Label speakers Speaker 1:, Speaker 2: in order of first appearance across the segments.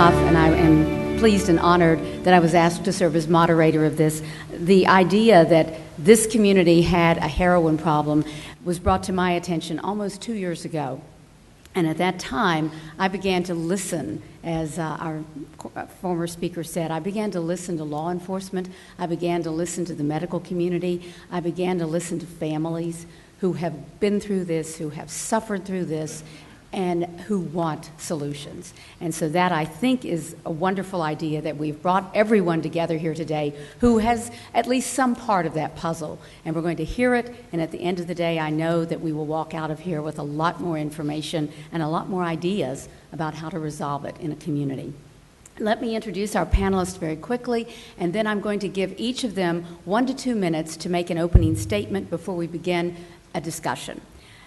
Speaker 1: Huff, and I am pleased and honored that I was asked to serve as moderator of this. The idea that this community had a heroin problem was brought to my attention almost 2 years ago. And at that time, I began to listen, as our former speaker said, I began to listen to law enforcement, I began to listen to the medical community, I began to listen to families who have been through this, who have suffered through this, and who want solutions. And so that, I think, is a wonderful idea that we've brought everyone together here today who has at least some part of that puzzle. And we're going to hear it, and at the end of the day, I know that we will walk out of here with a lot more information and a lot more ideas about how to resolve it in a community. Let me introduce our panelists very quickly, and then I'm going to give each of them 1 to 2 minutes to make an opening statement before we begin a discussion.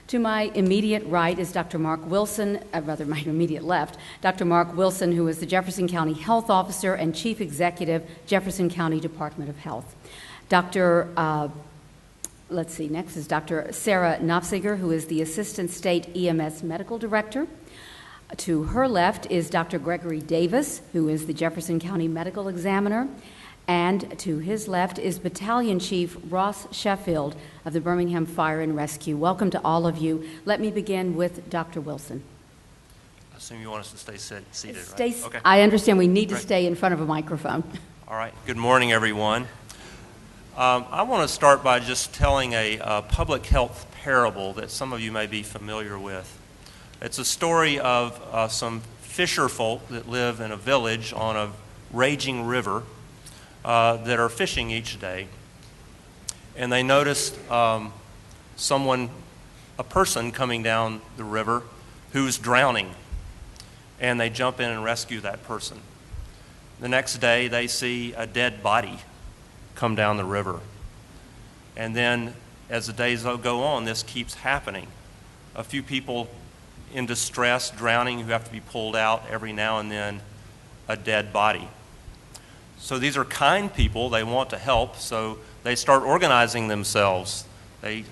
Speaker 1: To my immediate right is Dr. Mark Wilson, rather my immediate left, Dr. Mark Wilson, who is the Jefferson County Health Officer and Chief Executive, Jefferson County Department of Health. Next is Dr. Sarah Knopziger, who is the Assistant State EMS Medical Director. To her left is Dr. Gregory Davis, who is the Jefferson County Medical Examiner. And to his left is Battalion Chief Ross Sheffield of the Birmingham Fire and Rescue. Welcome to all of you. Let me begin with Dr. Wilson.
Speaker 2: I assume you want us to stay seated, right?
Speaker 1: Okay. I understand we need to stay in front of a microphone.
Speaker 2: All right. Good morning, everyone. I want to start by just telling a public health parable that some of you may be familiar with. It's a story of some fisher folk that live in a village on a raging river that are fishing each day, and they noticed a person coming down the river who's drowning, and they jump in and rescue that person. The next day they see a dead body come down the river, and then as the days go on, this keeps happening. A few people in distress, drowning, who have to be pulled out every now and then, a dead body. So these are kind people. They want to help, so they start organizing themselves. They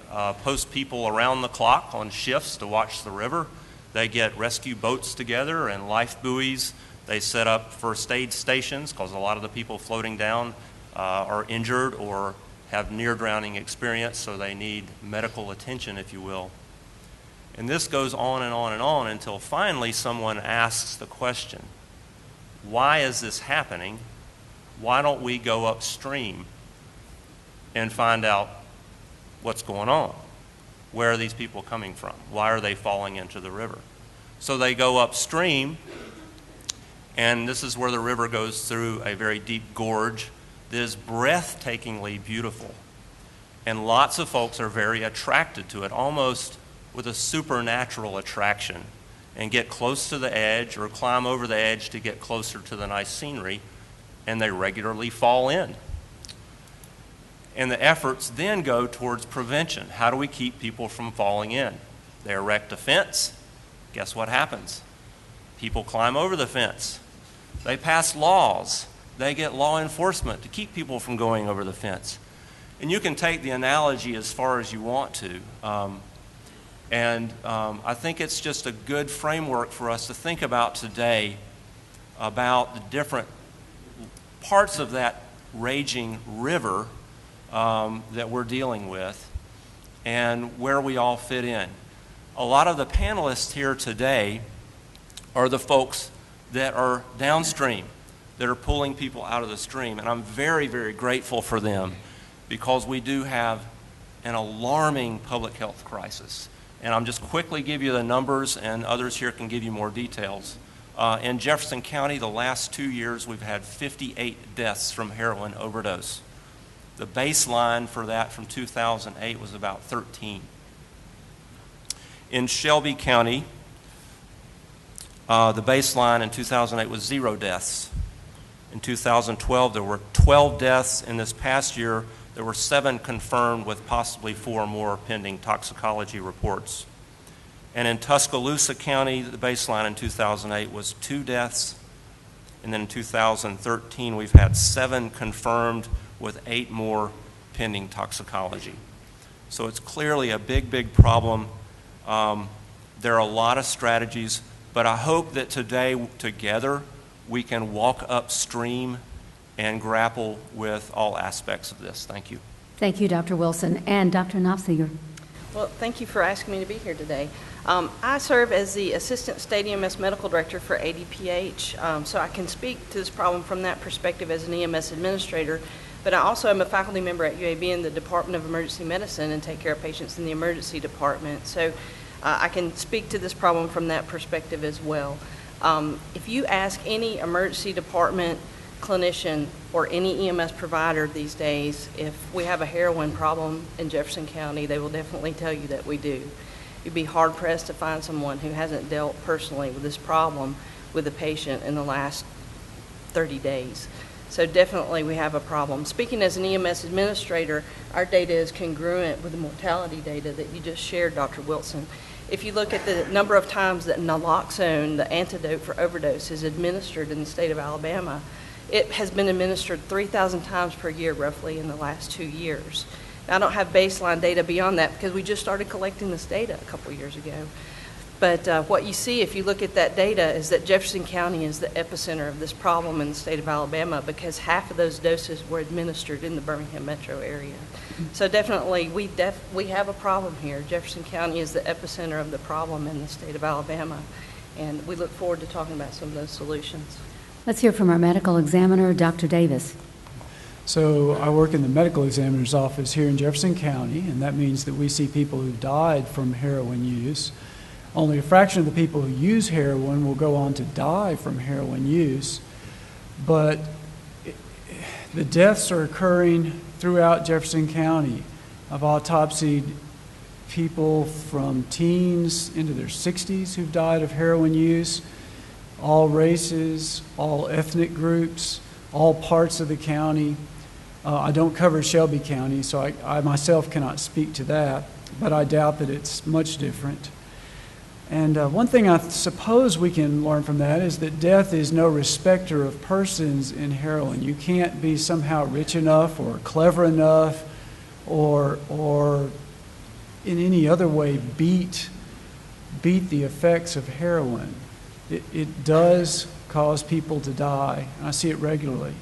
Speaker 2: post people around the clock on shifts to watch the river. They get rescue boats together and life buoys. They set up first aid stations because a lot of the people floating down are injured or have near-drowning experience, so they need medical attention, if you will. And this goes on and on and on until finally someone asks the question, why is this happening? Why don't we go upstream and find out what's going on? Where are these people coming from? Why are they falling into the river? So they go upstream, and this is where the river goes through a very deep gorge that is breathtakingly beautiful. And lots of folks are very attracted to it, almost with a supernatural attraction, and get close to the edge or climb over the edge to get closer to the nice scenery, and they regularly fall in. And the efforts then go towards prevention. How do we keep people from falling in? They erect a fence. Guess what happens? People climb over the fence. They pass laws. They get law enforcement to keep people from going over the fence. And you can take the analogy as far as you want to. I think it's just a good framework for us to think about today about the different parts of that raging river that we're dealing with and where we all fit in. A lot of the panelists here today are the folks that are downstream, that are pulling people out of the stream, and I'm very, very grateful for them because we do have an alarming public health crisis. And I'm just quickly give you the numbers, and others here can give you more details. In Jefferson County, the last 2 years, we've had 58 deaths from heroin overdose. The baseline for that from 2008 was about 13. In Shelby County, the baseline in 2008 was 0 deaths. In 2012, there were 12 deaths. In this past year, there were 7 confirmed with possibly 4 more pending toxicology reports. And in Tuscaloosa County, the baseline in 2008 was 2 deaths. And then in 2013, we've had 7 confirmed with 8 more pending toxicology. So it's clearly a big, big problem. There are a lot of strategies, but I hope that today, together, we can walk upstream and grapple with all aspects of this. Thank you.
Speaker 1: Thank you, Dr. Wilson. And Dr. Knopfseger.
Speaker 3: Well, thank you for asking me to be here today. I serve as the Assistant State EMS Medical Director for ADPH, so I can speak to this problem from that perspective as an EMS administrator, but I also am a faculty member at UAB in the Department of Emergency Medicine and take care of patients in the emergency department. So I can speak to this problem from that perspective as well. If you ask any emergency department clinician or any EMS provider these days, if we have a heroin problem in Jefferson County, they will definitely tell you that we do. You'd be hard-pressed to find someone who hasn't dealt personally with this problem with a patient in the last 30 days. So definitely we have a problem. Speaking as an EMS administrator, our data is congruent with the mortality data that you just shared, Dr. Wilson. If you look at the number of times that naloxone, the antidote for overdose, is administered in the state of Alabama, it has been administered 3,000 times per year roughly in the last 2 years. Now, I don't have baseline data beyond that because we just started collecting this data a couple years ago. But what you see if you look at that data is that Jefferson County is the epicenter of this problem in the state of Alabama because half of those doses were administered in the Birmingham metro area. So definitely we have a problem here. Jefferson County is the epicenter of the problem in the state of Alabama, and we look forward to talking about some of those solutions.
Speaker 1: Let's hear from our medical examiner, Dr. Davis.
Speaker 4: So I work in the medical examiner's office here in Jefferson County, and that means that we see people who died from heroin use. Only a fraction of the people who use heroin will go on to die from heroin use, but the deaths are occurring throughout Jefferson County. I've autopsied people from teens into their 60s who've died of heroin use, all races, all ethnic groups, all parts of the county. I don't cover Shelby County, so I myself cannot speak to that, but I doubt that it's much different. And one thing I suppose we can learn from that is that death is no respecter of persons in heroin. You can't be somehow rich enough or clever enough or in any other way beat the effects of heroin. It does cause people to die, and I see it regularly.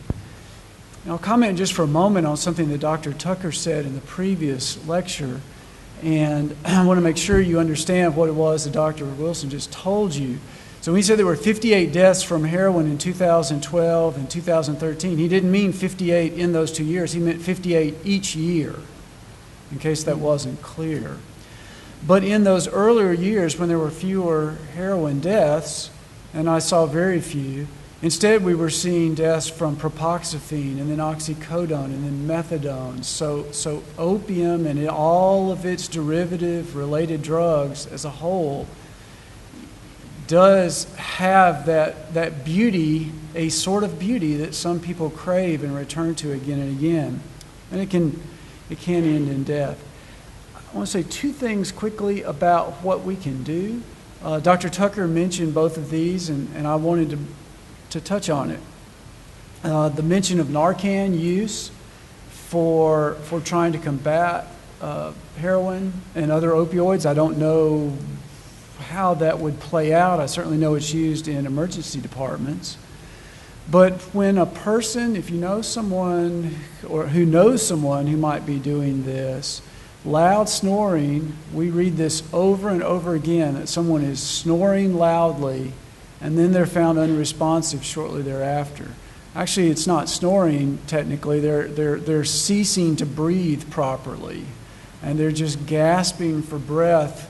Speaker 4: And I'll comment just for a moment on something that Dr. Tucker said in the previous lecture, and I want to make sure you understand what it was that Dr. Wilson just told you. So when he said there were 58 deaths from heroin in 2012 and 2013, he didn't mean 58 in those 2 years, he meant 58 each year, in case that wasn't clear. But in those earlier years when there were fewer heroin deaths, and I saw very few, instead we were seeing deaths from propoxyphene and then oxycodone and then methadone. So opium and all of its derivative related drugs as a whole does have that beauty, a sort of beauty that some people crave and return to again and again. And it can end in death. I want to say two things quickly about what we can do. Dr. Tucker mentioned both of these, and I wanted to touch on it. The mention of Narcan use for trying to combat heroin and other opioids. I don't know how that would play out. I certainly know it's used in emergency departments. But when a person, if you know someone or who knows someone who might be doing this, loud snoring, we read this over and over again, that someone is snoring loudly and then they're found unresponsive shortly thereafter. Actually, it's not snoring technically, they're ceasing to breathe properly, and they're just gasping for breath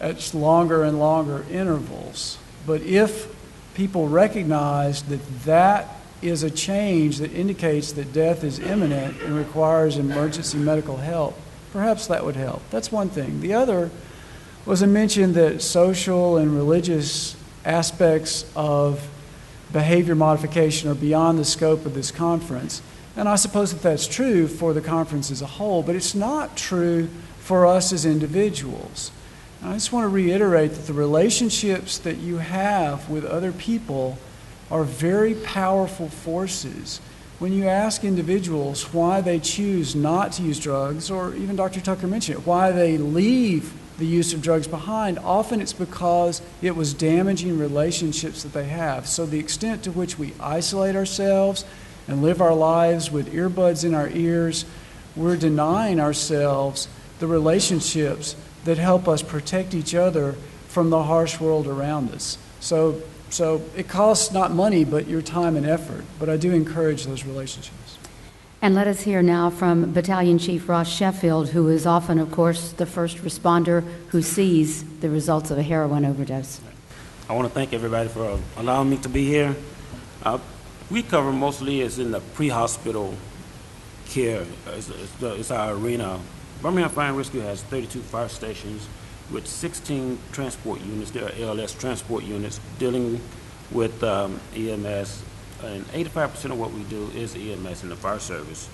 Speaker 4: at longer and longer intervals. But if people recognize that that is a change that indicates that death is imminent and requires emergency medical help, perhaps that would help. That's one thing. The other was a mention that social and religious aspects of behavior modification are beyond the scope of this conference. And I suppose that that's true for the conference as a whole, but it's not true for us as individuals. And I just want to reiterate that the relationships that you have with other people are very powerful forces. When you ask individuals why they choose not to use drugs, or even Dr. Tucker mentioned it, why they leave the use of drugs behind, often it's because it was damaging relationships that they have. So the extent to which we isolate ourselves and live our lives with earbuds in our ears, we're denying ourselves the relationships that help us protect each other from the harsh world around us. So it costs not money, but your time and effort. But I do encourage those relationships.
Speaker 1: And let us hear now from Battalion Chief Ross Sheffield, who is often, of course, the first responder who sees the results of a heroin overdose.
Speaker 5: I want to thank everybody for allowing me to be here. We cover mostly is in the pre-hospital care. It's our arena. Birmingham Fire and Rescue has 32 fire stations with 16 transport units. There are ALS transport units dealing with EMS, and 85% of what we do is EMS in the fire service.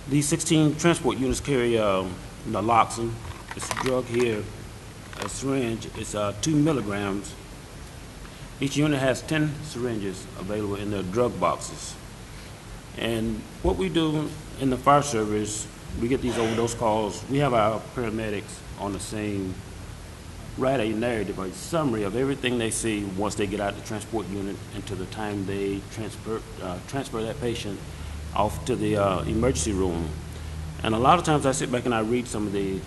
Speaker 5: These 16 transport units carry naloxone. It's a drug here, a syringe. It's 2 milligrams. Each unit has 10 syringes available in their drug boxes. And what we do in the fire service, we get these overdose calls. We have our paramedics on the scene write a narrative, a summary of everything they see once they get out of the transport unit until the time they transfer that patient off to the emergency room. And a lot of times I sit back and I read some of the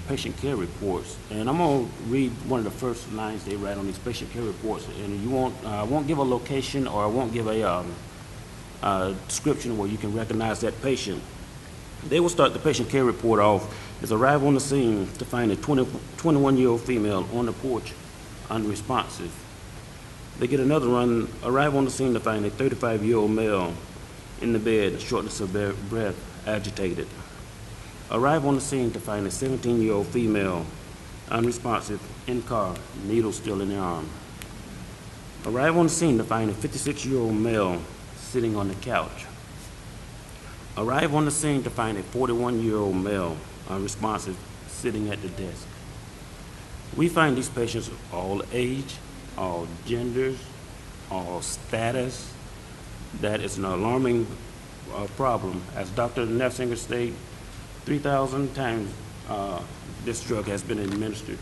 Speaker 5: patient care reports, and I'm going to read one of the first lines they write on these patient care reports. And I won't give a location, or I won't give a description where you can recognize that patient. They will start the patient care report off as arrive on the scene to find a 21-year-old female on the porch, unresponsive. They get another run, arrive on the scene to find a 35-year-old male in the bed, shortness of breath, agitated. Arrive on the scene to find a 17-year-old female, unresponsive, in car, needle still in their arm. Arrive on the scene to find a 56-year-old male sitting on the couch. Arrive on the scene to find a 41-year-old male, unresponsive, sitting at the desk. We find these patients of all age, all genders, all status. That is an alarming problem. As Dr. Nefsinger stated, 3,000 times this drug has been administered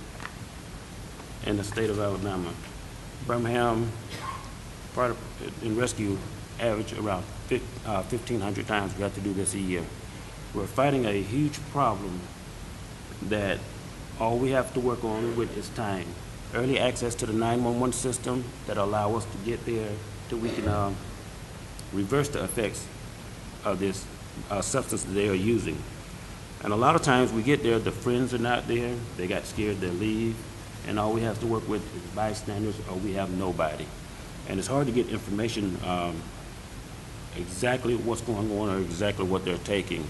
Speaker 5: in the state of Alabama. Birmingham Fire and Rescue average around 1,500 times we have to do this a year. We're fighting a huge problem that all we have to work on with is time. Early access to the 911 system that allow us to get there till we can reverse the effects of this substance that they are using. And a lot of times we get there, the friends are not there, they got scared, they leave, and all we have to work with is bystanders, or we have nobody. And it's hard to get information exactly what's going on or exactly what they're taking.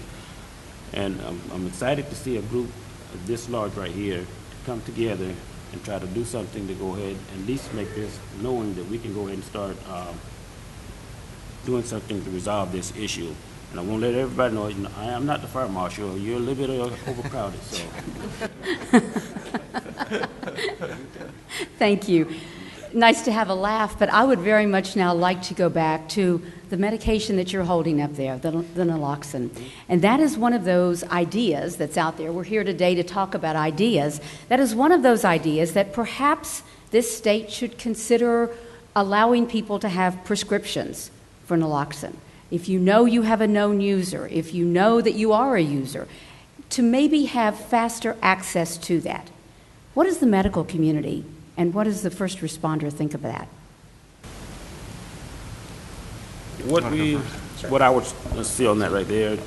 Speaker 5: And I'm excited to see a group this large right here to come together and try to do something to go ahead and at least make this knowing that we can go ahead and start doing something to resolve this issue. And I want to let everybody know, I am not the fire marshal. You're a little bit overcrowded, so.
Speaker 1: Thank you. Nice to have a laugh, but I would very much now like to go back to the medication that you're holding up there, the naloxone. And that is one of those ideas that's out there. We're here today to talk about ideas. That is one of those ideas that perhaps this state should consider allowing people to have prescriptions for naloxone. If you know you have a known user, if you know that you are a user, to maybe have faster access to that. What does the medical community and what does the first responder think of that?
Speaker 5: What I would see on that right there,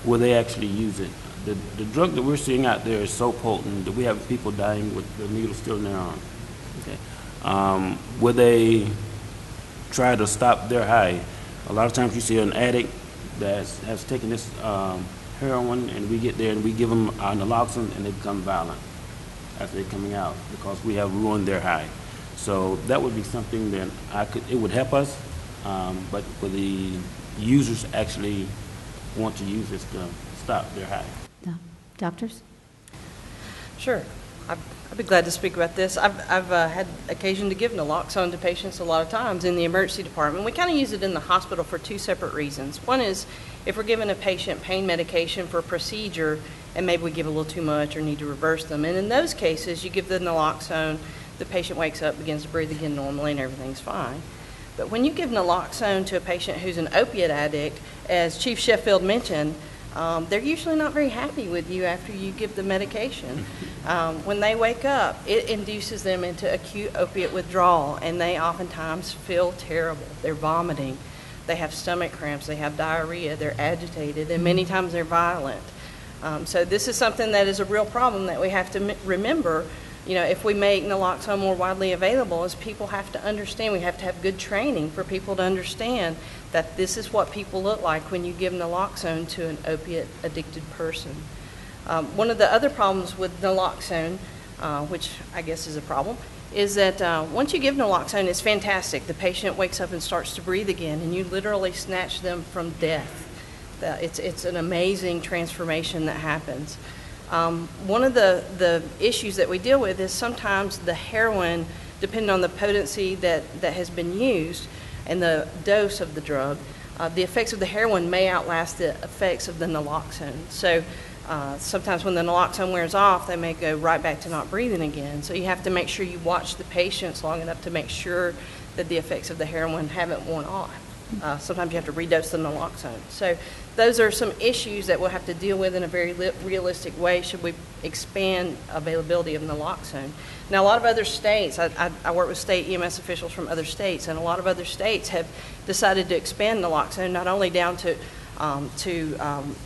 Speaker 5: will they actually use it? The drug that we're seeing out there is so potent that we have people dying with the needle still in their arm. Okay. Will they try to stop their high? A lot of times you see an addict that has taken this heroin, and we get there and we give them naloxone, and they become violent after they're coming out because we have ruined their high. So that would be something that it would help us, but will the users actually want to use this to stop their high?
Speaker 1: Doctors?
Speaker 3: Sure. I'd be glad to speak about this. I've had occasion to give naloxone to patients a lot of times in the emergency department. We kind of use it in the hospital for two separate reasons. One is if we're giving a patient pain medication for a procedure and maybe we give a little too much or need to reverse them. And in those cases, you give the naloxone, the patient wakes up, begins to breathe again normally, and everything's fine. But when you give naloxone to a patient who's an opiate addict, as Chief Sheffield mentioned, they're usually not very happy with you after you give the medication. When they wake up, it induces them into acute opiate withdrawal, and they oftentimes feel terrible. They're vomiting, they have stomach cramps, they have diarrhea, they're agitated, and many times they're violent. So this is something that is a real problem that we have to remember. You know, if we make naloxone more widely available, is people have to understand, we have to have good training for people to understand that this is what people look like when you give naloxone to an opiate addicted person. One of the other problems with naloxone, which I guess is a problem, is that once you give naloxone, it's fantastic. The patient wakes up and starts to breathe again, and you literally snatch them from death. It's an amazing transformation that happens. One of the issues that we deal with is sometimes the heroin, depending on the potency that has been used and the dose of the drug, the effects of the heroin may outlast the effects of the naloxone. So sometimes when the naloxone wears off, they may go right back to not breathing again. So you have to make sure you watch the patients long enough to make sure that the effects of the heroin haven't worn off. Sometimes you have to redose the naloxone. So those are some issues that we'll have to deal with in a very realistic way should we expand availability of naloxone. Now, a lot of other states, I work with state EMS officials from other states, and a lot of other states have decided to expand naloxone not only down to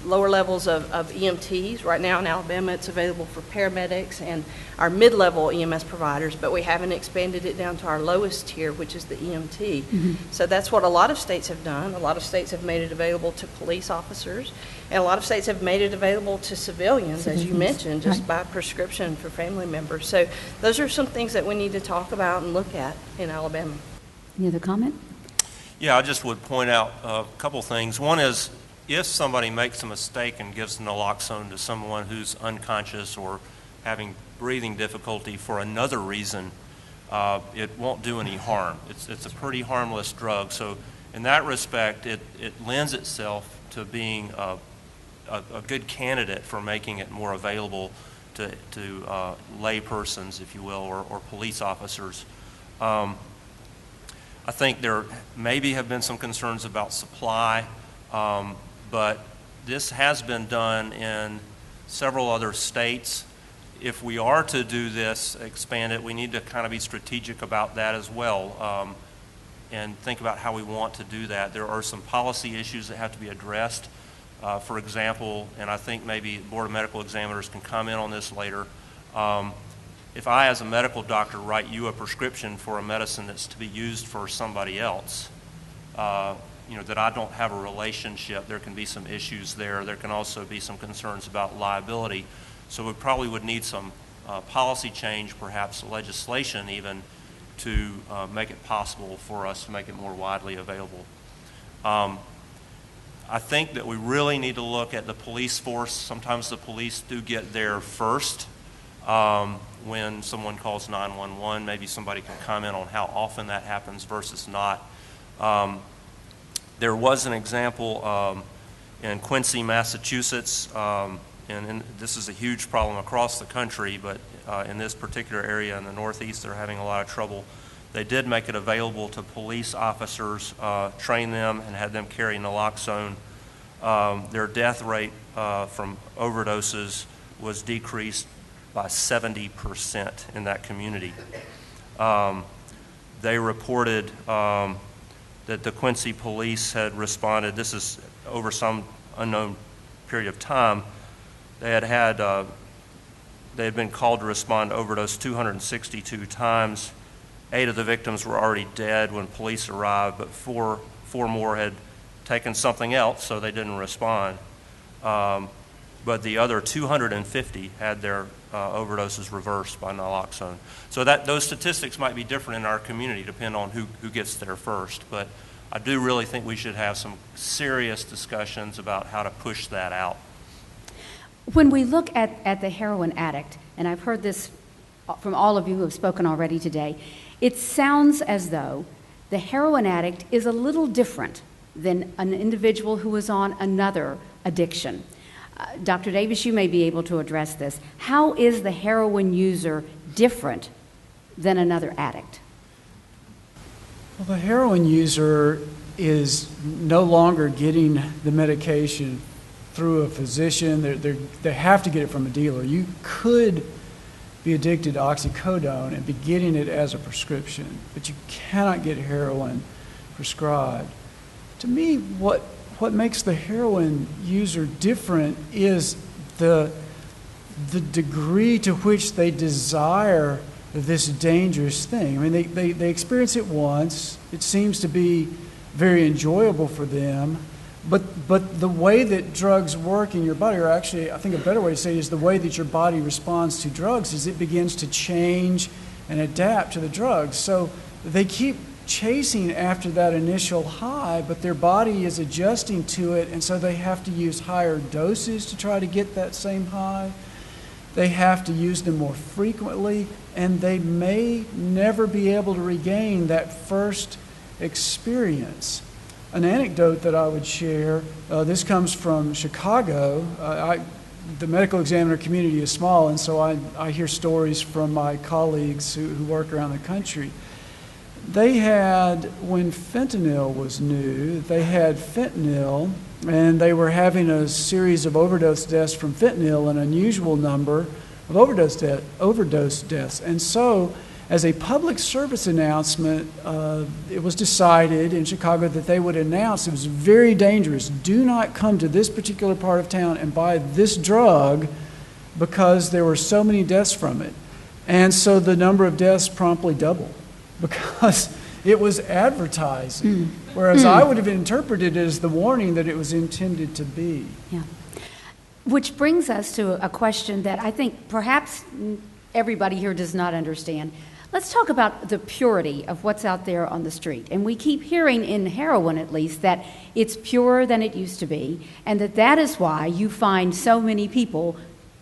Speaker 3: lower levels of EMTs. Right now in Alabama, it's available for paramedics and our mid-level EMS providers, but we haven't expanded it down to our lowest tier, which is the EMT. Mm-hmm. So that's what a lot of states have done. A lot of states have made it available to police officers, and a lot of states have made it available to civilians, as you mentioned, just by prescription for family members. So those are some things that we need to talk about and look at in Alabama.
Speaker 1: Any other comment?
Speaker 2: Yeah, I just would point out a couple things. One is, if somebody makes a mistake and gives naloxone to someone who's unconscious or having breathing difficulty for another reason, it won't do any harm. It's a pretty harmless drug. So in that respect, it lends itself to being a good candidate for making it more available to lay persons, if you will, or police officers. I think there maybe have been some concerns about supply. But this has been done in several other states. If we are to do this, expand it, we need to kind of be strategic about that as well, and think about how we want to do that. There are some policy issues that have to be addressed. For example, and I think maybe the Board of Medical Examiners can comment on this later, if I as a medical doctor write you a prescription for a medicine that's to be used for somebody else, that I don't have a relationship, there can be some issues there. There can also be some concerns about liability. So we probably would need some policy change, perhaps legislation even, to make it possible for us to make it more widely available. I think that we really need to look at the police force. Sometimes the police do get there first when someone calls 911. Maybe somebody can comment on how often that happens versus not. There was an example in Quincy, Massachusetts, and this is a huge problem across the country, but in this particular area in the Northeast, they're having a lot of trouble. They did make it available to police officers, train them, and had them carry naloxone. Their death rate from overdoses was decreased by 70% in that community. They reported that the Quincy police had responded, this is over some unknown period of time, they had been called to respond to overdose 262 times. 8 of the victims were already dead when police arrived, but four more had taken something else, so they didn't respond. But the other 250 had their overdoses reversed by naloxone. So those statistics might be different in our community, depending on who gets there first. But I do really think we should have some serious discussions about how to push that out.
Speaker 1: When we look at the heroin addict, and I've heard this from all of you who have spoken already today, it sounds as though the heroin addict is a little different than an individual who is on another addiction. Dr. Davis, you may be able to address this. How is the heroin user different than another addict?
Speaker 4: Well, the heroin user is no longer getting the medication through a physician. They have to get it from a dealer. You could be addicted to oxycodone and be getting it as a prescription, but you cannot get heroin prescribed. To me, what makes the heroin user different is the degree to which they desire this dangerous thing. I mean, they experience it once. It seems to be very enjoyable for them. But the way that drugs work in your body, or actually I think a better way to say it is the way that your body responds to drugs, is it begins to change and adapt to the drugs. So they keep chasing after that initial high, but their body is adjusting to it, and so they have to use higher doses to try to get that same high. They have to use them more frequently, and they may never be able to regain that first experience. An anecdote that I would share, this comes from Chicago. The medical examiner community is small, and so I hear stories from my colleagues who work around the country. They had, when fentanyl was new, they had fentanyl, and they were having a series of overdose deaths from fentanyl, an unusual number of overdose deaths. And so, as a public service announcement, it was decided in Chicago that they would announce it was very dangerous. Do not come to this particular part of town and buy this drug because there were so many deaths from it. And so the number of deaths promptly doubled because it was advertising, whereas I would have interpreted it as the warning that it was intended to be.
Speaker 1: Yeah. Which brings us to a question that I think perhaps everybody here does not understand. Let's talk about the purity of what's out there on the street. And we keep hearing, in heroin at least, that it's purer than it used to be, and that is why you find so many people,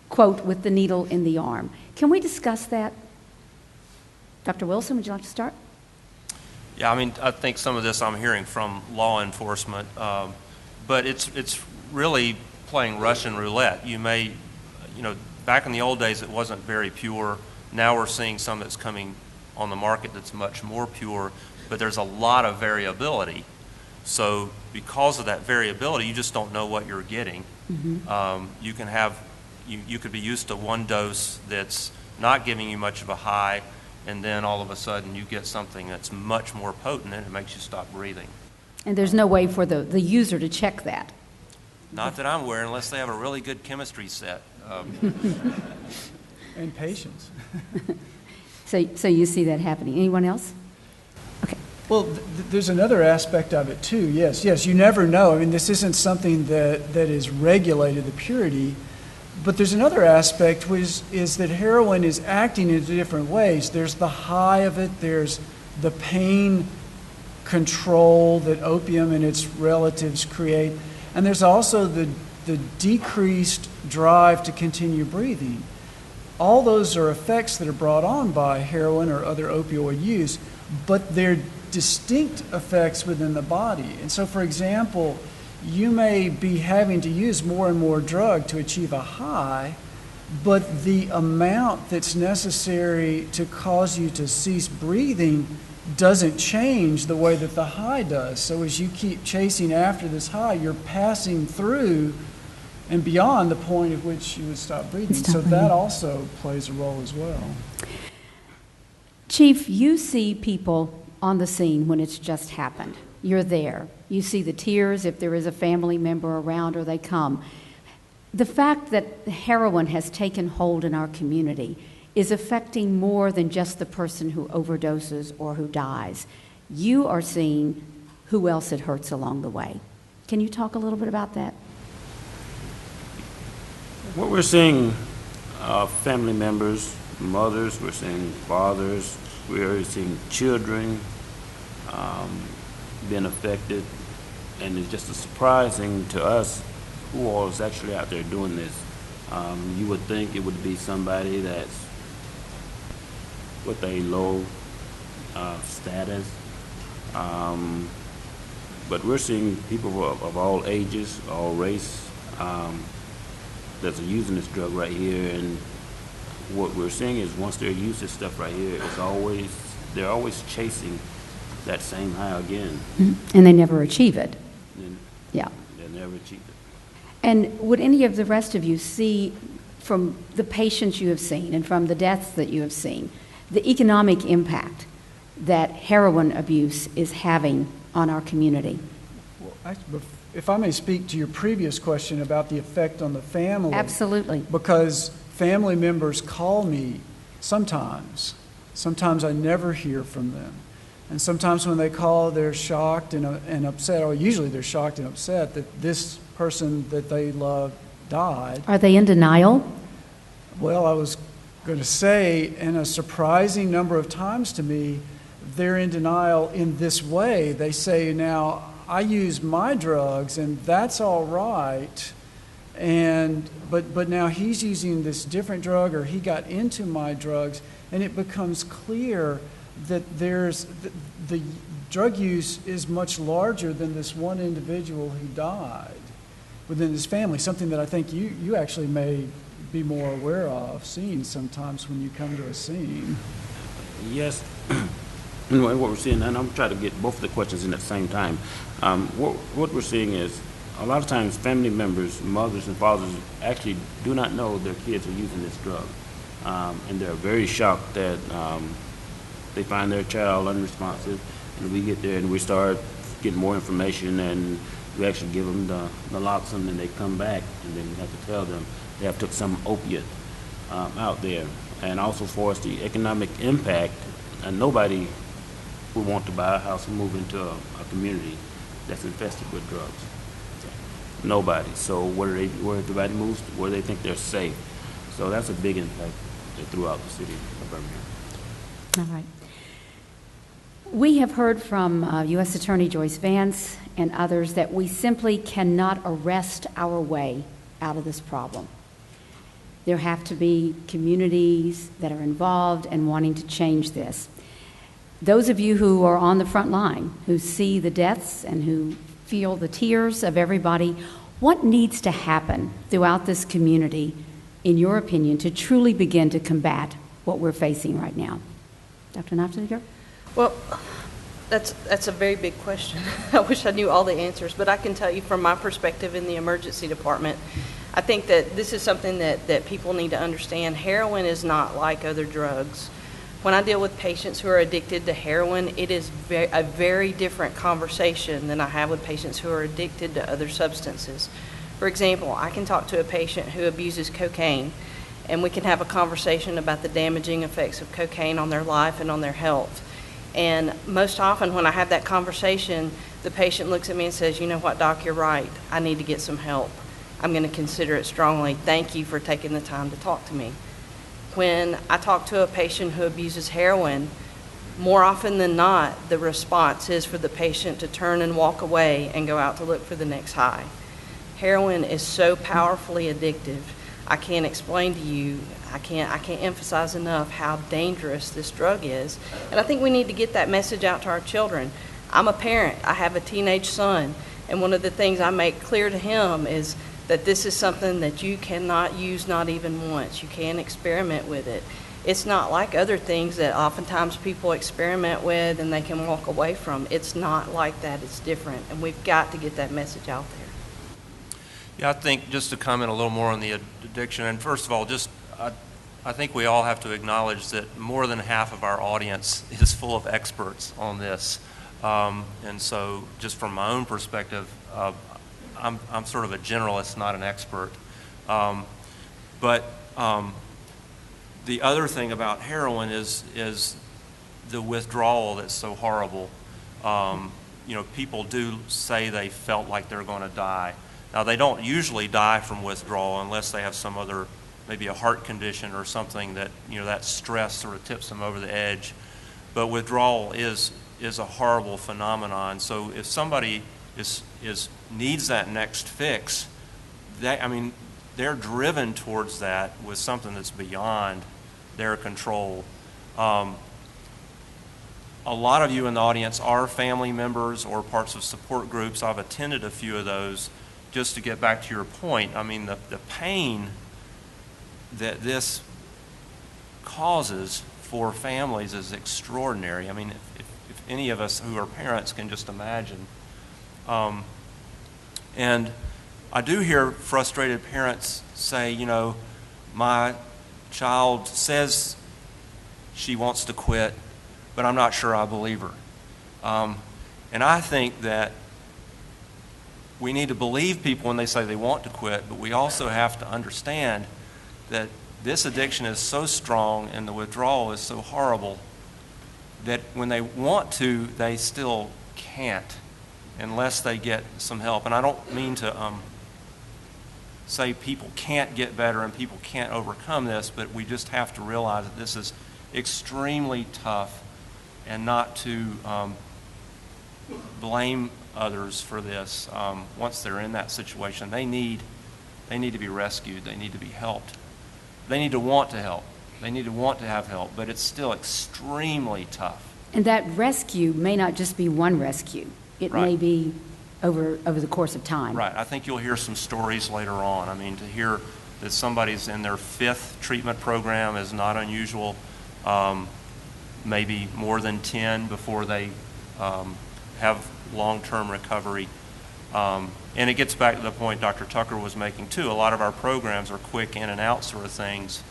Speaker 1: quote, with the needle in the arm. Can we discuss that? Dr. Wilson, would you like to start?
Speaker 2: Yeah, I mean, I think some of this I'm hearing from law enforcement, but it's really playing Russian roulette. Back in the old days, it wasn't very pure. Now we're seeing some that's coming on the market that's much more pure, but there's a lot of variability. So because of that variability, you just don't know what you're getting. Mm-hmm. You could be used to one dose that's not giving you much of a high, and then all of a sudden you get something that's much more potent and it makes you stop breathing.
Speaker 1: And there's no way for the user to check that?
Speaker 2: Not that I'm aware, unless they have a really good chemistry set.
Speaker 4: And patience.
Speaker 1: So you see that happening. Anyone else? Okay.
Speaker 4: Well, there's another aspect of it too. Yes, you never know. I mean, this isn't something that is regulated, the purity. But there's another aspect, which is that heroin is acting in different ways. There's the high of it. There's the pain control that opium and its relatives create. And there's also the decreased drive to continue breathing. All those are effects that are brought on by heroin or other opioid use, but they're distinct effects within the body. And so, for example, you may be having to use more and more drug to achieve a high, but the amount that's necessary to cause you to cease breathing doesn't change the way that the high does. So as you keep chasing after this high, you're passing through and beyond the point at which you would stop breathing. So that also plays a role as well.
Speaker 1: Chief, you see people on the scene when it's just happened. You're there. You see the tears if there is a family member around or they come. The fact that heroin has taken hold in our community is affecting more than just the person who overdoses or who dies. You are seeing who else it hurts along the way. Can you talk a little bit about that?
Speaker 5: What we're seeing, family members, mothers, we're seeing fathers, we're seeing children being affected, and it's just surprising to us who all is actually out there doing this. You would think it would be somebody that's with a low status. But we're seeing people of all ages, all race, that's using this drug right here. And what we're seeing is once they're using this stuff right here, they're always chasing that same high again.
Speaker 1: And they never achieve it.
Speaker 5: And
Speaker 1: Yeah.
Speaker 5: they never achieve it.
Speaker 1: And would any of the rest of you see, from the patients you have seen and from the deaths that you have seen, the economic impact that heroin abuse is having on our community?
Speaker 4: Well, if I may speak to your previous question about the effect on the family.
Speaker 1: Absolutely.
Speaker 4: Because family members call me sometimes. Sometimes I never hear from them. And sometimes when they call, they're shocked and upset, or usually they're shocked and upset that this person that they love died.
Speaker 1: Are they in denial?
Speaker 4: Well, I was going to say, in a surprising number of times to me, they're in denial in this way. They say, now, I use my drugs, and that's all right, but now he's using this different drug, or he got into my drugs, and it becomes clear that the drug use is much larger than this one individual who died within his family, something that I think you actually may be more aware of seeing sometimes when you come to a scene.
Speaker 5: Yes. And what we're seeing, and I'm trying to get both of the questions in at the same time. What we're seeing is a lot of times family members, mothers and fathers, actually do not know their kids are using this drug. And they're very shocked that they find their child unresponsive, and we get there and we start getting more information, and we actually give them the naloxone, and they come back, and then we have to tell them they have took some opiate out there. And also for us, the economic impact, and nobody would want to buy a house and move into a community that's infested with drugs. Nobody. So where everybody moves, where they think they're safe. So that's a big impact throughout the city of Birmingham.
Speaker 1: All right. We have heard from U.S. Attorney Joyce Vance and others that we simply cannot arrest our way out of this problem. There have to be communities that are involved and wanting to change this. Those of you who are on the front line, who see the deaths and who feel the tears of everybody, what needs to happen throughout this community, in your opinion, to truly begin to combat what we're facing right now? Dr. Naftiger?
Speaker 3: Well, that's a very big question. I wish I knew all the answers, but I can tell you from my perspective in the emergency department, I think that this is something that people need to understand. Heroin is not like other drugs. When I deal with patients who are addicted to heroin, it is a very different conversation than I have with patients who are addicted to other substances. For example, I can talk to a patient who abuses cocaine, and we can have a conversation about the damaging effects of cocaine on their life and on their health. And most often when I have that conversation, the patient looks at me and says, you know what, Doc, you're right. I need to get some help. I'm going to consider it strongly. Thank you for taking the time to talk to me. When I talk to a patient who abuses heroin, more often than not, the response is for the patient to turn and walk away and go out to look for the next high. Heroin is so powerfully addictive. I can't explain to you, I can't emphasize enough how dangerous this drug is. And I think we need to get that message out to our children. I'm a parent. I have a teenage son. And one of the things I make clear to him is that this is something that you cannot use, not even once. You can't experiment with it. It's not like other things that oftentimes people experiment with and they can walk away from. It's not like that. It's different. And we've got to get that message out there.
Speaker 2: Yeah, I think just to comment a little more on the addiction, and first of all, I think we all have to acknowledge that more than half of our audience is full of experts on this. And so just from my own perspective, I'm sort of a generalist, not an expert. But the other thing about heroin is the withdrawal that's so horrible. You know, people do say they felt like they're going to die. Now, they don't usually die from withdrawal unless they have some other, maybe a heart condition or something that, you know, that stress sort of tips them over the edge. But withdrawal is a horrible phenomenon. So if somebody needs that next fix, they're driven towards that with something that's beyond their control. A lot of you in the audience are family members or parts of support groups. I've attended a few of those. Just to get back to your point, I mean, the pain that this causes for families is extraordinary. I mean, if any of us who are parents can just imagine. And I do hear frustrated parents say, you know, my child says she wants to quit, but I'm not sure I believe her. And I think that we need to believe people when they say they want to quit, but we also have to understand that this addiction is so strong and the withdrawal is so horrible that when they want to, they still can't unless they get some help. And I don't mean to say people can't get better and people can't overcome this, but we just have to realize that this is extremely tough, and not to blame others for this. Once they're in that situation, they need to be rescued. They need to be helped. They need to want to help. They need to want to have help, but it's still extremely tough.
Speaker 1: And that rescue may not just be one rescue. It
Speaker 2: Right.
Speaker 1: may be over the course of time.
Speaker 2: Right. I think you'll hear some stories later on. I mean, to hear that somebody's in their 5th treatment program is not unusual. Maybe more than 10 before they have long-term recovery. And it gets back to the point Dr. Tucker was making too. A lot of our programs are quick in and out sort of things.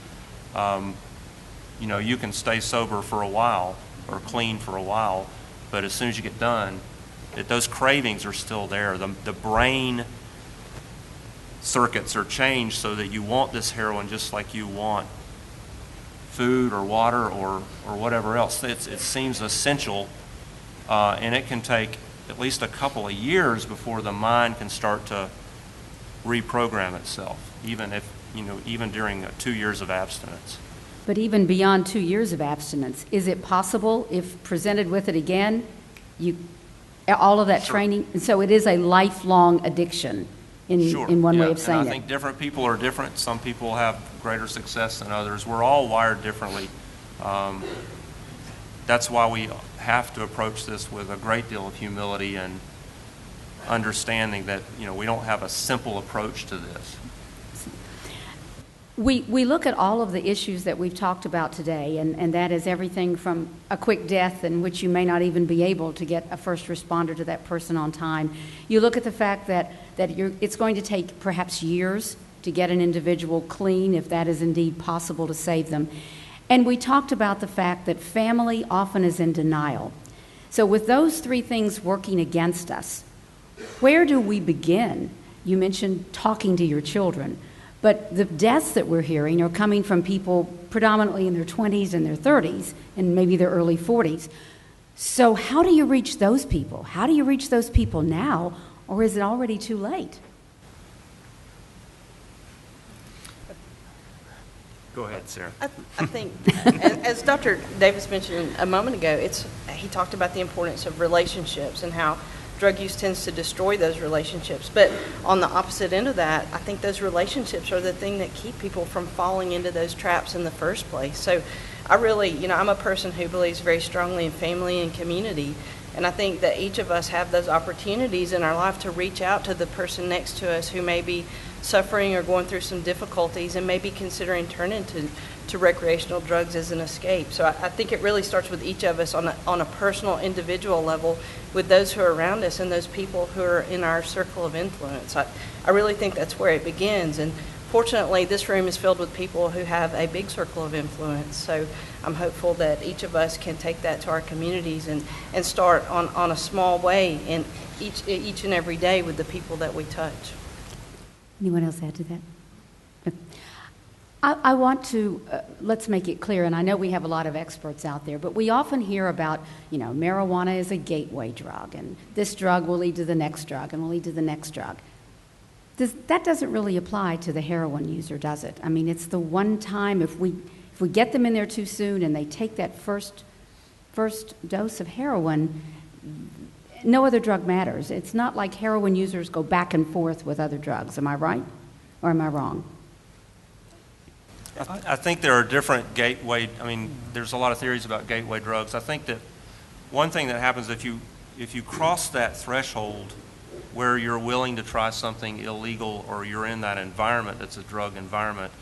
Speaker 2: You know, you can stay sober for a while or clean for a while, but as soon as you get done, those cravings are still there. The brain circuits are changed so that you want this heroin just like you want food or water or whatever else. It seems essential, and it can take at least a couple of years before the mind can start to reprogram itself, even during 2 years of abstinence.
Speaker 1: But even beyond 2 years of abstinence, is it possible, if presented with it again, all of that
Speaker 2: Sure.
Speaker 1: training? And so it is a lifelong addiction
Speaker 2: Sure.
Speaker 1: in one
Speaker 2: Yeah.
Speaker 1: way of saying
Speaker 2: and I
Speaker 1: it.
Speaker 2: think different people are different. Some people have greater success than others. We're all wired differently. That's why we have to approach this with a great deal of humility and understanding that, we don't have a simple approach to this.
Speaker 1: We look at all of the issues that we've talked about today, and that is everything from a quick death in which you may not even be able to get a first responder to that person on time. You look at the fact that it's going to take perhaps years to get an individual clean, if that is indeed possible to save them. And we talked about the fact that family often is in denial. So with those 3 things working against us, where do we begin? You mentioned talking to your children. But the deaths that we're hearing are coming from people predominantly in their 20s and their 30s and maybe their early 40s. So how do you reach those people? How do you reach those people now, or is it already too late?
Speaker 2: Go ahead, Sarah.
Speaker 3: I think, as Dr. Davis mentioned a moment ago, he talked about the importance of relationships and how drug use tends to destroy those relationships. But on the opposite end of that, I think those relationships are the thing that keep people from falling into those traps in the first place. So I really, I'm a person who believes very strongly in family and community. And I think that each of us have those opportunities in our life to reach out to the person next to us who may be suffering or going through some difficulties and maybe considering turning to recreational drugs as an escape. So I think it really starts with each of us on a personal, individual level with those who are around us and those people who are in our circle of influence. I really think that's where it begins. And fortunately, this room is filled with people who have a big circle of influence. So I'm hopeful that each of us can take that to our communities and start on a small way in each and every day with the people that we touch.
Speaker 1: Anyone else add to that? I want to, let's make it clear, and I know we have a lot of experts out there, but we often hear about, marijuana is a gateway drug, and this drug will lead to the next drug, and will lead to the next drug. That doesn't really apply to the heroin user, does it? I mean, it's the one time, if we get them in there too soon and they take that first dose of heroin, no other drug matters. It's not like heroin users go back and forth with other drugs. Am I right or am I wrong?
Speaker 2: I think there are different there's a lot of theories about gateway drugs. I think that one thing that happens if you cross that threshold where you're willing to try something illegal or you're in that environment that's a drug environment,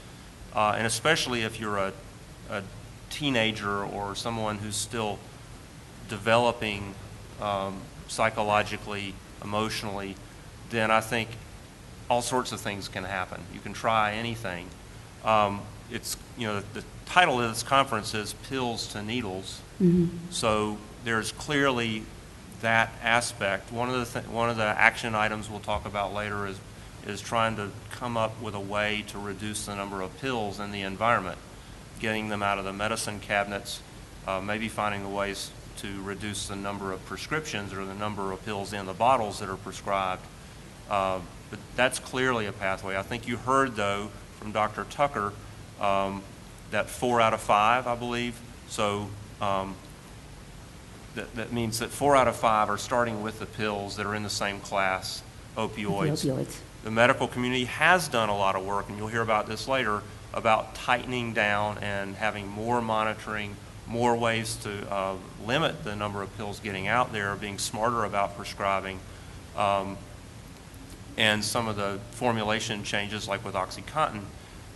Speaker 2: and especially if you're a teenager or someone who's still developing psychologically, emotionally, then I think all sorts of things can happen. You can try anything. The title of this conference is Pills to Needles. So there's clearly that aspect. One of the action items we'll talk about later is trying to come up with a way to reduce the number of pills in the environment, getting them out of the medicine cabinets, maybe finding the ways to reduce the number of prescriptions or the number of pills in the bottles that are prescribed. But that's clearly a pathway. I think you heard, though, from Dr. Tucker that 4 out of 5, I believe. So that means that 4 out of 5 are starting with the pills that are in the same class, opioids.
Speaker 1: The opioids.
Speaker 2: The medical community has done a lot of work, and you'll hear about this later, about tightening down and having more monitoring, more ways to limit the number of pills getting out there, being smarter about prescribing, and some of the formulation changes like with OxyContin.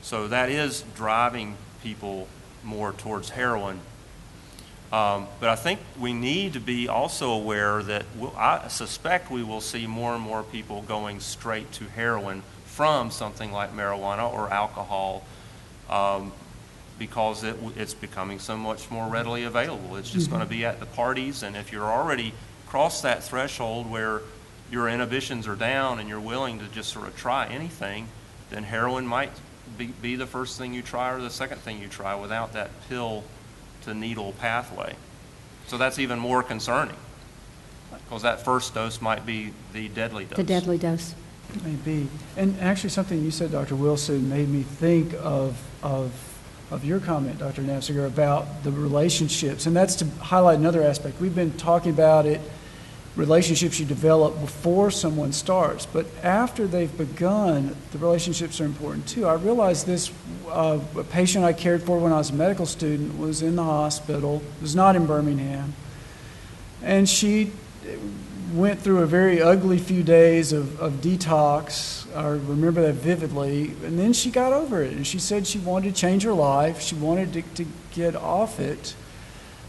Speaker 2: So that is driving people more towards heroin. But I think we need to be also aware that I suspect we will see more and more people going straight to heroin from something like marijuana or alcohol, because it's becoming so much more readily available. It's just going to be at the parties, and if you're already crossed that threshold where your inhibitions are down and you're willing to just sort of try anything, then heroin might be the first thing you try or the second thing you try without that pill to needle pathway. So that's even more concerning, because that first dose might be the deadly dose.
Speaker 1: The deadly dose.
Speaker 4: It may be. And actually something you said, Dr. Wilson, made me think of your comment, Dr. Nafziger, about the relationships. And that's to highlight another aspect. We've been talking about it, relationships you develop before someone starts. But after they've begun, the relationships are important too. I realized this, a patient I cared for when I was a medical student was in the hospital, was not in Birmingham, and she went through a very ugly few days of detox. I remember that vividly. And then she got over it, and she said she wanted to change her life. She wanted to get off it.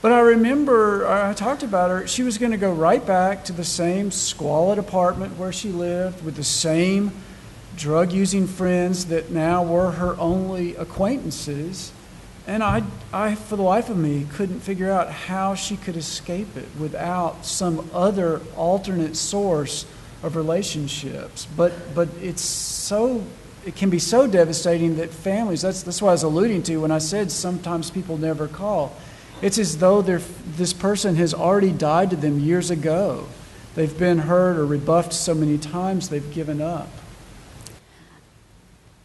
Speaker 4: But I remember, I talked about her, she was going to go right back to the same squalid apartment where she lived with the same drug-using friends that now were her only acquaintances. And I, for the life of me, couldn't figure out how she could escape it without some other alternate source of relationships. But it can be so devastating that families, that's what I was alluding to when I said sometimes people never call. It's as though this person has already died to them years ago. They've been hurt or rebuffed so many times they've given up.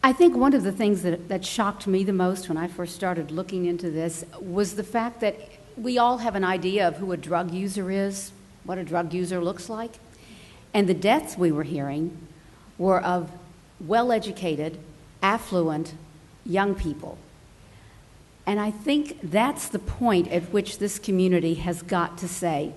Speaker 1: I think one of the things that shocked me the most when I first started looking into this was the fact that we all have an idea of who a drug user is, what a drug user looks like. And the deaths we were hearing were of well-educated, affluent, young people. And I think that's the point at which this community has got to say,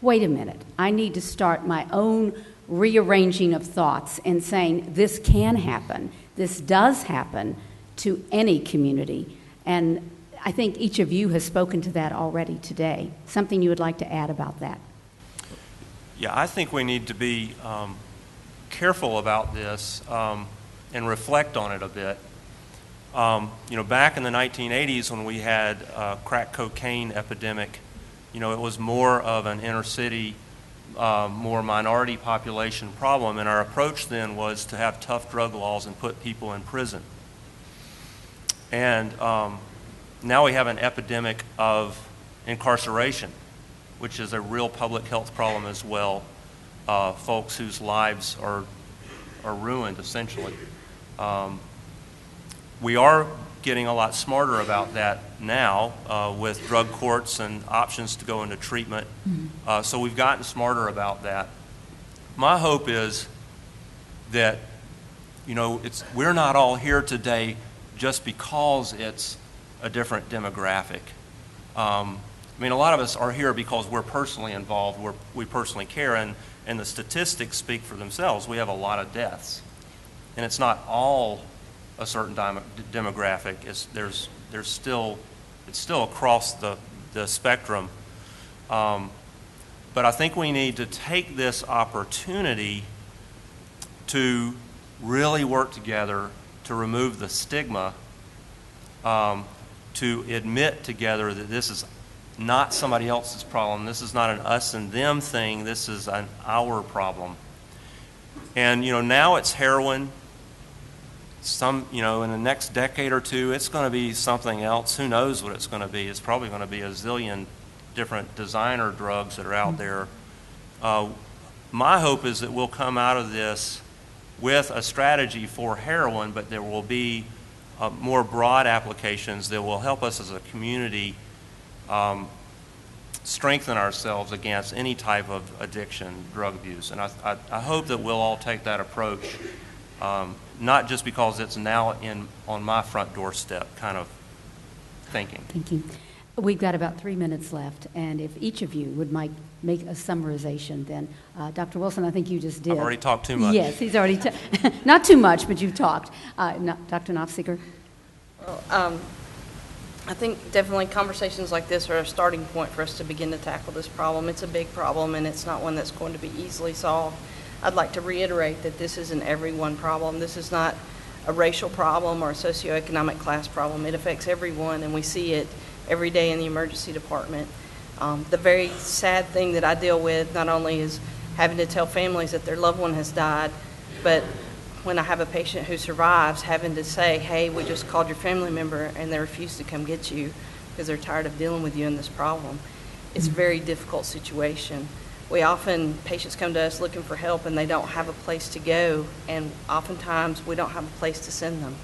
Speaker 1: wait a minute, I need to start my own rearranging of thoughts and saying this can happen, this does happen to any community. And I think each of you has spoken to that already today. Something you would like to add about that?
Speaker 2: Yeah, I think we need to be careful about this and reflect on it a bit. Back in the 1980s when we had a crack cocaine epidemic, it was more of an inner city, more minority population problem, and our approach then was to have tough drug laws and put people in prison. And now we have an epidemic of incarceration, which is a real public health problem as well. Folks whose lives are ruined, essentially. We are getting a lot smarter about that now with drug courts and options to go into treatment. So we've gotten smarter about that. My hope is that, we're not all here today just because it's a different demographic. I mean, a lot of us are here because we're personally involved, we personally care, and the statistics speak for themselves. We have a lot of deaths. And it's not all a certain demographic. It's still across the spectrum. But I think we need to take this opportunity to really work together to remove the stigma, to admit together that this is not somebody else's problem. This is not an us and them thing. This is an our problem. And, now it's heroin. In the next decade or two, it's going to be something else. Who knows what it's going to be? It's probably going to be a zillion different designer drugs that are out there. My hope is that we'll come out of this with a strategy for heroin, but there will be more broad applications that will help us as a community strengthen ourselves against any type of addiction, drug abuse. And I hope that we'll all take that approach, not just because it's now on my front doorstep kind of thinking.
Speaker 1: Thank you. We've got about 3 minutes left, and if each of you would make a summarization, then Dr. Wilson, I think you just did.
Speaker 2: I've already talked too much.
Speaker 1: Yes, he's already not too much, but you've talked. Dr. Knopfseeker?
Speaker 3: Well, I think definitely conversations like this are a starting point for us to begin to tackle this problem. It's a big problem, and it's not one that's going to be easily solved. I'd like to reiterate that this is an everyone problem. This is not a racial problem or a socioeconomic class problem. It affects everyone, and we see it every day in the emergency department. The very sad thing that I deal with not only is having to tell families that their loved one has died, but when I have a patient who survives, having to say, hey, we just called your family member and they refuse to come get you because they're tired of dealing with you in this problem. It's a very difficult situation. Patients come to us looking for help and they don't have a place to go, and oftentimes we don't have a place to send them.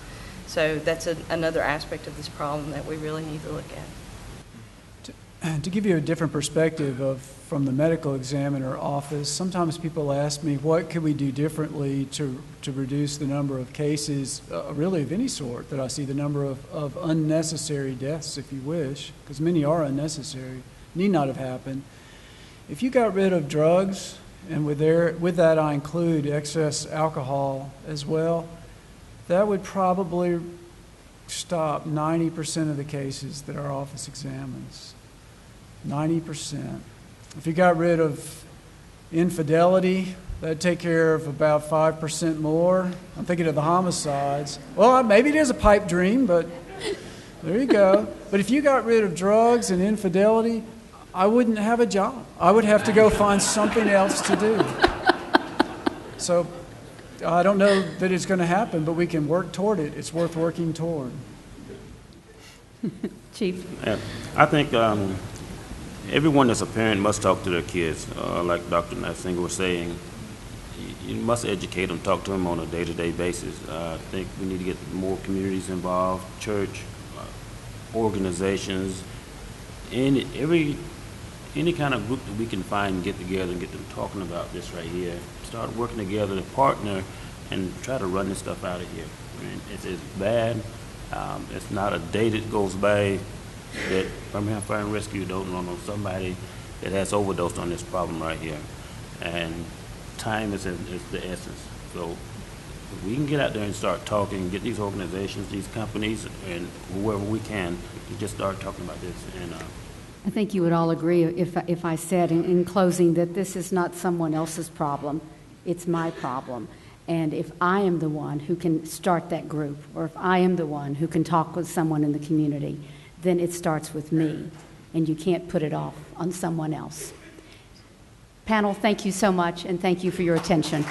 Speaker 3: So that's another aspect of this problem that we really need to look at.
Speaker 4: To give you a different perspective from the medical examiner office, sometimes people ask me, what could we do differently to reduce the number of cases, really of any sort, that I see, the number of unnecessary deaths, if you wish, because many are unnecessary, need not have happened. If you got rid of drugs, and with that I include excess alcohol as well, that would probably stop 90% of the cases that our office examines. 90%. If you got rid of infidelity, that'd take care of about 5% more. I'm thinking of the homicides. Well, maybe it is a pipe dream, but there you go. But if you got rid of drugs and infidelity, I wouldn't have a job. I would have to go find something else to do. So I don't know that it's going to happen, but we can work toward it. It's worth working toward.
Speaker 1: Chief?
Speaker 5: Yeah, I think everyone that's a parent must talk to their kids. Like Dr. Knopfseeker was saying, you must educate them, talk to them on a day-to-day basis. I think we need to get more communities involved, church, organizations, any kind of group that we can find and get together and get them talking about this right here. Start working together to partner and try to run this stuff out of here. I mean, it's bad. It's not a day that goes by that Birmingham Fire and Rescue don't run on somebody that has overdosed on this problem right here. And time is the essence. So if we can get out there and start talking, get these organizations, these companies, and whoever we can, to just start talking about this. And
Speaker 1: I think you would all agree if I said in closing that this is not someone else's problem, it's my problem. And if I am the one who can start that group, or if I am the one who can talk with someone in the community, then it starts with me, and you can't put it off on someone else. Panel, thank you so much, and thank you for your attention.